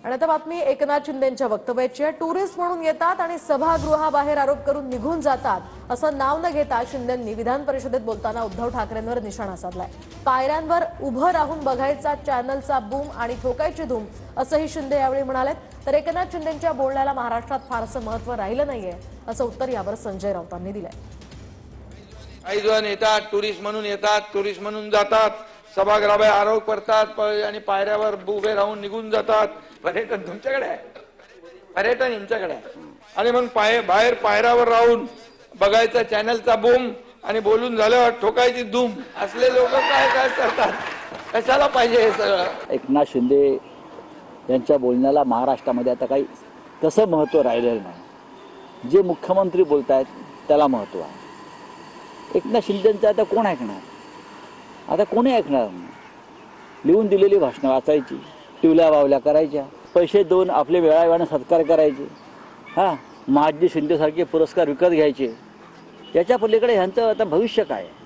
आणि आता बातमी एकनाथ शिंदेंच्या वक्तव्याची आहे। टुरिस्ट म्हणून येतात आणि सभागृहाबाहेर आरोप करून निघून जातात असं नाव न घेता शिंदेंनी विधान परिषदेत बोलताना उद्धव ठाकरेंवर निशाणा साधलाय। पायऱ्यांवर उभं राहून बघायचा चॅनलचा बूम आणि ठोकायची धूम असंही शिंदे यावेळी म्हणाले। तर एकनाथ शिंदेंच्या बोलण्याला महाराष्ट्रात फारसं महत्त्व राहिलं नाहीये असं उत्तर यावर संजय राऊतांनी दिलंय। काही जण येतात टुरिस्ट म्हणून येतात, टुरिस्ट म्हणून जातात, सभागृहाबाहेर आरोप करतात आणि पायऱ्यावर उभे राहून निघून जातात। पर्यटन तुमच्याकडे आहे, पर्यटन यांच्याकडे आहे। आणि मग बाहेर पायऱ्यावर राहून बघायचा चॅनलचा बूम आणि बोलून झाल्यावर ठोकायची धूम असले लोक काय काय करतात, कशाला पाहिजे हे सगळं। एकनाथ शिंदे यांच्या बोलण्याला महाराष्ट्रामध्ये आता काही तसं महत्त्व राहिलेलं नाही। जे मुख्यमंत्री बोलतायत त्याला महत्त्व आहे। एकनाथ शिंदेंचं आता कोण ऐकणार? आता कोणी ऐकणार नाही। लिहून दिलेली भाषणं वाचायची, टिवल्या बावल्या करायच्या, पैसे देऊन आपले वेळावेळाने सत्कार करायचे, महाजी शिंदेसारखे पुरस्कार विकत घ्यायचे। याच्या पलीकडे ह्यांचं आता भविष्य काय आहे?